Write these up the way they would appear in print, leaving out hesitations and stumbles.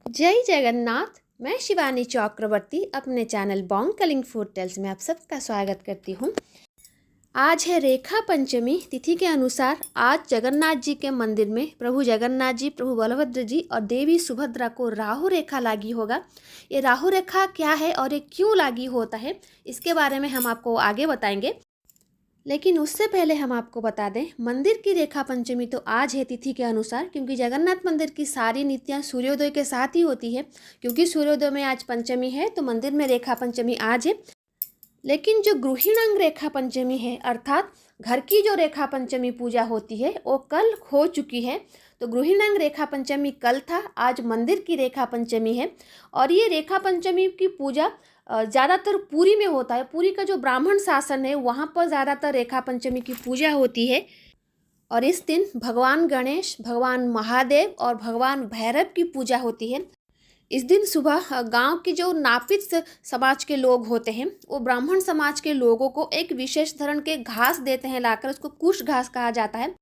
जय जगन्नाथ। मैं शिवानी चक्रवर्ती अपने channel Bong Calling Food Tales में आप सबका स्वागत करती हूँ। आज है रेखा पंचमी। तिथि के अनुसार आज जगन्नाथ जी के मंदिर में प्रभु जगन्नाथ जी, प्रभु बलभद्र जी और देवी सुभद्रा को राहु रेखा लागी होगा। ये राहु रेखा क्या है और ये क्यों लागी होता है, इसके बारे में हम आपको आगे बताएंगे। लेकिन उससे पहले हम आपको बता दें, मंदिर की रेखा पंचमी तो आज है तिथि के अनुसार, क्योंकि जगन्नाथ मंदिर की सारी नीतियां सूर्योदय के साथ ही होती है। क्योंकि सूर्योदय में आज पंचमी है तो मंदिर में रेखा पंचमी आज है। लेकिन जो गृहिणांग रेखा पंचमी है, अर्थात घर की जो रेखा पंचमी पूजा होती है, वो कल हो चुकी है। तो गृहिणांग रेखा पंचमी कल था, आज मंदिर की रेखा पंचमी है। और ये रेखा पंचमी की पूजा ज़्यादातर पुरी में होता है। पुरी का जो ब्राह्मण शासन है वहाँ पर ज़्यादातर रेखा पंचमी की पूजा होती है। और इस दिन भगवान गणेश, भगवान महादेव और भगवान भैरव की पूजा होती है। इस दिन सुबह गांव के जो नापित समाज के लोग होते हैं, वो ब्राह्मण समाज के लोगों को एक विशेष धरण के घास देते हैं लाकर, उसको कुश घास कहा जाता है।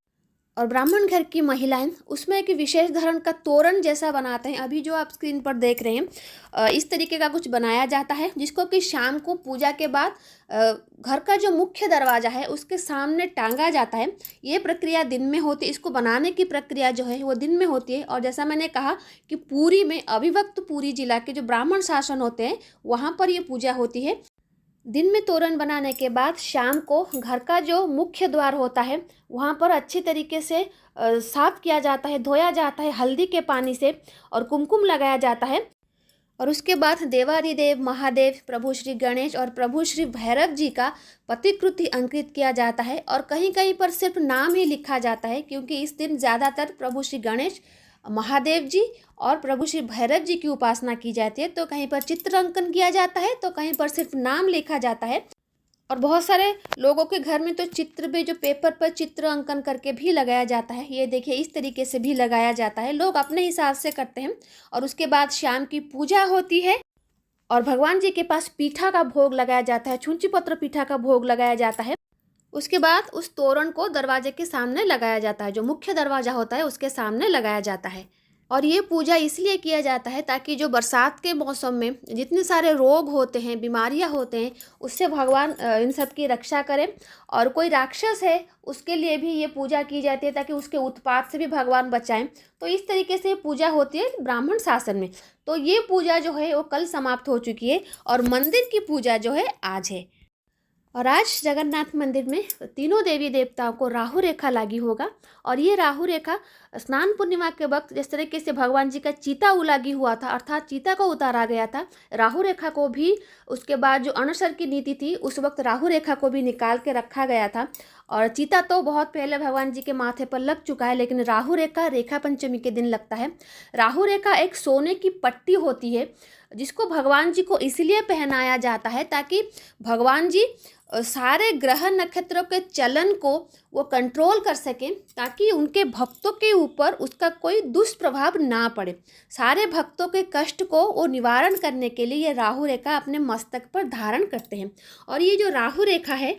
और ब्राह्मण घर की महिलाएं उसमें एक विशेष धरण का तोरण जैसा बनाते हैं। अभी जो आप स्क्रीन पर देख रहे हैं, इस तरीके का कुछ बनाया जाता है, जिसको कि शाम को पूजा के बाद घर का जो मुख्य दरवाज़ा है उसके सामने टांगा जाता है। ये प्रक्रिया दिन में होती है। इसको बनाने की प्रक्रिया जो है वो दिन में होती है। और जैसा मैंने कहा कि पुरी में, अविभक्त पुरी जिला के जो ब्राह्मण शासन होते हैं वहाँ पर ये पूजा होती है। दिन में तोरण बनाने के बाद शाम को घर का जो मुख्य द्वार होता है वहाँ पर अच्छी तरीके से साफ किया जाता है, धोया जाता है हल्दी के पानी से और कुमकुम लगाया जाता है। और उसके बाद देवादिदेव महादेव, प्रभु श्री गणेश और प्रभु श्री भैरव जी का प्रतिकृति अंकित किया जाता है। और कहीं कहीं पर सिर्फ नाम ही लिखा जाता है, क्योंकि इस दिन ज़्यादातर प्रभु श्री गणेश, महादेव जी और प्रभु श्री भैरव जी की उपासना की जाती है। तो कहीं पर चित्र अंकन किया जाता है तो कहीं पर सिर्फ नाम लिखा जाता है। और बहुत सारे लोगों के घर में तो चित्र भी, जो पेपर पर चित्र अंकन करके भी लगाया जाता है, ये देखिए इस तरीके से भी लगाया जाता है। लोग अपने हिसाब से करते हैं। और उसके बाद शाम की पूजा होती है और भगवान जी के पास पीठा का भोग लगाया जाता है, छुंची पत्र पीठा का भोग लगाया जाता है। उसके बाद उस तोरण को दरवाजे के सामने लगाया जाता है, जो मुख्य दरवाज़ा होता है उसके सामने लगाया जाता है। और ये पूजा इसलिए किया जाता है ताकि जो बरसात के मौसम में जितने सारे रोग होते हैं, बीमारियां होते हैं, उससे भगवान इन सब की रक्षा करें। और कोई राक्षस है उसके लिए भी ये पूजा की जाती है ताकि उसके उत्पात से भी भगवान बचाएं। तो इस तरीके से पूजा होती है ब्राह्मण शासन में। तो ये पूजा जो है वो कल समाप्त हो चुकी है और मंदिर की पूजा जो है आज है। और आज जगन्नाथ मंदिर में तीनों देवी देवताओं को राहु रेखा लागी होगा। और ये राहु रेखा स्नान पूर्णिमा के वक्त जिस तरीके से भगवान जी का चीता उलागी हुआ था, अर्थात चीता को उतारा गया था, राहु रेखा को भी उसके बाद जो अनशर की नीति थी उस वक्त राहु रेखा को भी निकाल के रखा गया था। और चीता तो बहुत पहले भगवान जी के माथे पर लग चुका है, लेकिन राहु रेखा रेखा पंचमी के दिन लगता है। राहु रेखा एक सोने की पट्टी होती है, जिसको भगवान जी को इसलिए पहनाया जाता है ताकि भगवान जी सारे ग्रह नक्षत्रों के चलन को वो कंट्रोल कर सकें, ताकि उनके भक्तों के ऊपर उसका कोई दुष्प्रभाव ना पड़े। सारे भक्तों के कष्ट को वो निवारण करने के लिए ये राहु रेखा अपने मस्तक पर धारण करते हैं। और ये जो राहु रेखा है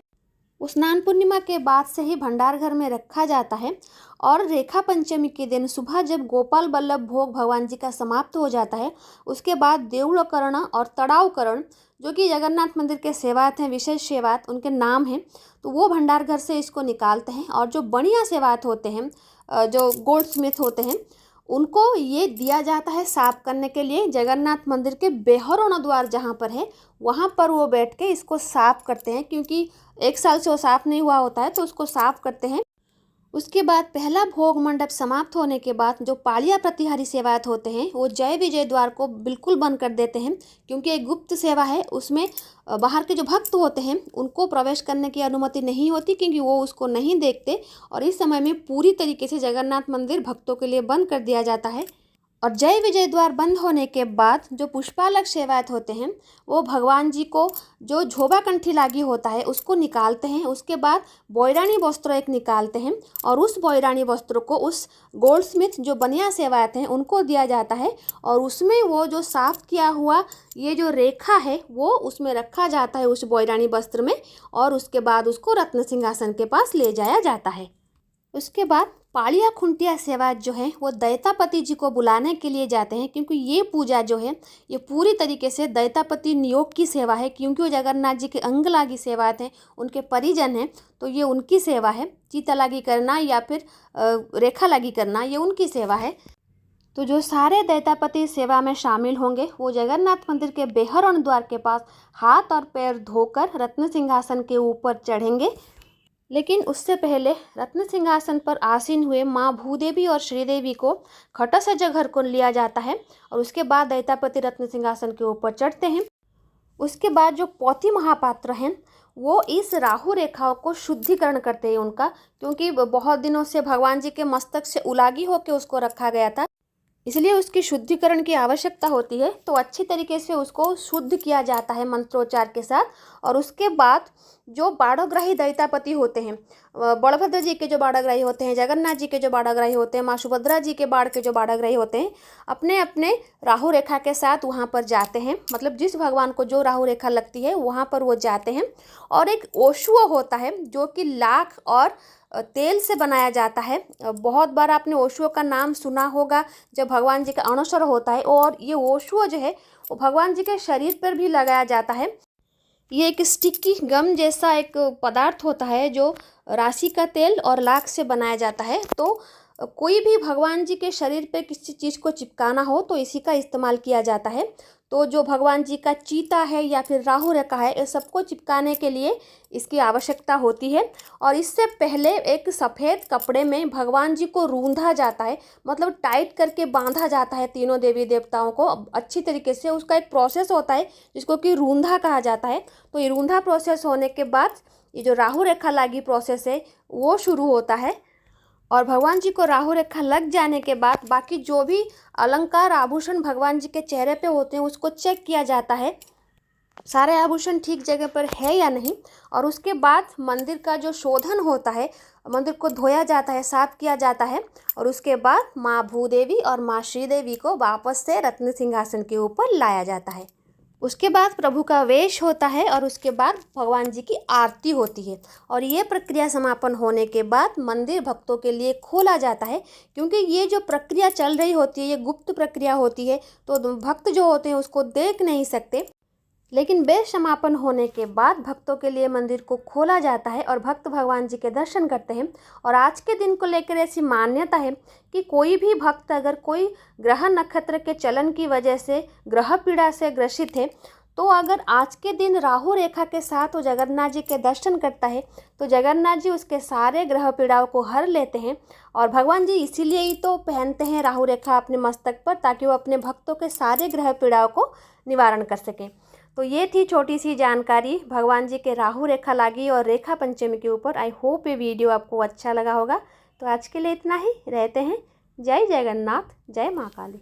वो स्नान पूर्णिमा के बाद से ही भंडार घर में रखा जाता है। और रेखा पंचमी के दिन सुबह जब गोपाल बल्लभ भोग भगवान जी का समाप्त हो जाता है, उसके बाद देवड़करण और तड़ावकरण, जो कि जगन्नाथ मंदिर के सेवायत हैं, विशेष सेवायत उनके नाम हैं, तो वो भंडार घर से इसको निकालते हैं। और जो बढ़िया सेवायत होते हैं, जो गोल्ड स्मिथ होते हैं, उनको ये दिया जाता है साफ करने के लिए। जगन्नाथ मंदिर के बेहरोना द्वार जहाँ पर है वहाँ पर वो बैठ के इसको साफ करते हैं, क्योंकि एक साल से वो साफ नहीं हुआ होता है तो उसको साफ करते हैं। उसके बाद पहला भोग मंडप समाप्त होने के बाद जो पालिया प्रतिहारी सेवायत होते हैं वो जय विजय द्वार को बिल्कुल बंद कर देते हैं, क्योंकि एक गुप्त सेवा है, उसमें बाहर के जो भक्त होते हैं उनको प्रवेश करने की अनुमति नहीं होती, क्योंकि वो उसको नहीं देखते। और इस समय में पूरी तरीके से जगन्नाथ मंदिर भक्तों के लिए बंद कर दिया जाता है। और जय विजय द्वार बंद होने के बाद जो पुष्पालक सेवायत होते हैं वो भगवान जी को जो झोबा कंठी लागी होता है उसको निकालते हैं। उसके बाद बोयरानी वस्त्र एक निकालते हैं और उस बोयरानी वस्त्र को उस गोल्ड स्मिथ जो बनिया सेवायत हैं उनको दिया जाता है। और उसमें वो जो साफ किया हुआ ये जो रेखा है वो उसमें रखा जाता है उस बोयरानी वस्त्र में। और उसके बाद उसको रत्न सिंहासन के पास ले जाया जाता है। उसके बाद पाड़िया खुंटिया सेवा जो है वो दैतापति जी को बुलाने के लिए जाते हैं, क्योंकि ये पूजा जो है ये पूरी तरीके से दैतापति नियोग की सेवा है, क्योंकि वो जगन्नाथ जी के अंग लागी सेवायत हैं, उनके परिजन हैं, तो ये उनकी सेवा है। चिता लागी करना या फिर रेखा लागी करना ये उनकी सेवा है। तो जो सारे दैतापति सेवा में शामिल होंगे वो जगन्नाथ मंदिर के बेहरण द्वार के पास हाथ और पैर धोकर रत्न सिंहासन के ऊपर चढ़ेंगे। लेकिन उससे पहले रत्न सिंहासन पर आसीन हुए माँ भूदेवी और श्रीदेवी को खटा सजा घर को लिया जाता है और उसके बाद दैतापति रत्न सिंहासन के ऊपर चढ़ते हैं। उसके बाद जो पौथी महापात्र हैं वो इस राहु रेखाओं को शुद्धिकरण करते हैं उनका, क्योंकि बहुत दिनों से भगवान जी के मस्तक से उलागी होकर उसको रखा गया था, इसलिए उसकी शुद्धिकरण की आवश्यकता होती है। तो अच्छी तरीके से उसको शुद्ध किया जाता है मंत्रोच्चार के साथ। और उसके बाद जो बाड़ग्राही दैतापति होते हैं, बलभद्र जी के जो बाड़ग्राही होते हैं, जगन्नाथ जी के जो बाड़ग्राही होते हैं, माँ सुभद्रा जी के बाड़ के जो बाड़ग्राही होते हैं, अपने अपने राहु रेखा के साथ वहाँ पर जाते हैं। मतलब जिस भगवान को जो राहु रेखा लगती है वहाँ पर वो जाते हैं। और एक ओशुओ होता है जो कि लाख और तेल से बनाया जाता है। बहुत बार आपने ओशुओ का नाम सुना होगा जब भगवान जी का अणसर होता है। और ये ओशुओ जो है वो भगवान जी के शरीर पर भी लगाया जाता है। ये एक स्टिकी गम जैसा एक पदार्थ होता है जो राशि का तेल और लाख से बनाया जाता है। तो कोई भी भगवान जी के शरीर पे किसी चीज़ को चिपकाना हो तो इसी का इस्तेमाल किया जाता है। तो जो भगवान जी का चीता है या फिर राहु रेखा है, इस सबको चिपकाने के लिए इसकी आवश्यकता होती है। और इससे पहले एक सफ़ेद कपड़े में भगवान जी को रूंधा जाता है, मतलब टाइट करके बांधा जाता है तीनों देवी देवताओं को अच्छी तरीके से। उसका एक प्रोसेस होता है जिसको कि रूंधा कहा जाता है। तो ये रूंधा प्रोसेस होने के बाद ये जो राहु रेखा लागी प्रोसेस है वो शुरू होता है। और भगवान जी को राहु रेखा लग जाने के बाद बाकी जो भी अलंकार आभूषण भगवान जी के चेहरे पे होते हैं उसको चेक किया जाता है, सारे आभूषण ठीक जगह पर है या नहीं। और उसके बाद मंदिर का जो शोधन होता है, मंदिर को धोया जाता है, साफ किया जाता है। और उसके बाद माँ भूदेवी और माँ श्रीदेवी को वापस से रत्न सिंहासन के ऊपर लाया जाता है। उसके बाद प्रभु का वेश होता है और उसके बाद भगवान जी की आरती होती है। और ये प्रक्रिया समापन होने के बाद मंदिर भक्तों के लिए खोला जाता है, क्योंकि ये जो प्रक्रिया चल रही होती है ये गुप्त प्रक्रिया होती है, तो भक्त जो होते हैं उसको देख नहीं सकते। लेकिन वेश समापन होने के बाद भक्तों के लिए मंदिर को खोला जाता है और भक्त भगवान जी के दर्शन करते हैं। और आज के दिन को लेकर ऐसी मान्यता है कि कोई भी भक्त अगर कोई ग्रह नक्षत्र के चलन की वजह से ग्रह पीड़ा से ग्रसित है, तो अगर आज के दिन राहु रेखा के साथ वो जगन्नाथ जी के दर्शन करता है तो जगन्नाथ जी उसके सारे ग्रह पीड़ाओं को हर लेते हैं। और भगवान जी इसीलिए ही तो पहनते हैं राहु रेखा अपने मस्तक पर, ताकि वो अपने भक्तों के सारे ग्रह पीड़ाओं को निवारण कर सकें। तो ये थी छोटी सी जानकारी भगवान जी के राहु रेखा लागी और रेखा पंचमी के ऊपर। आई होप ये वीडियो आपको अच्छा लगा होगा। तो आज के लिए इतना ही, रहते हैं। जय जगन्नाथ, जय माँ काली।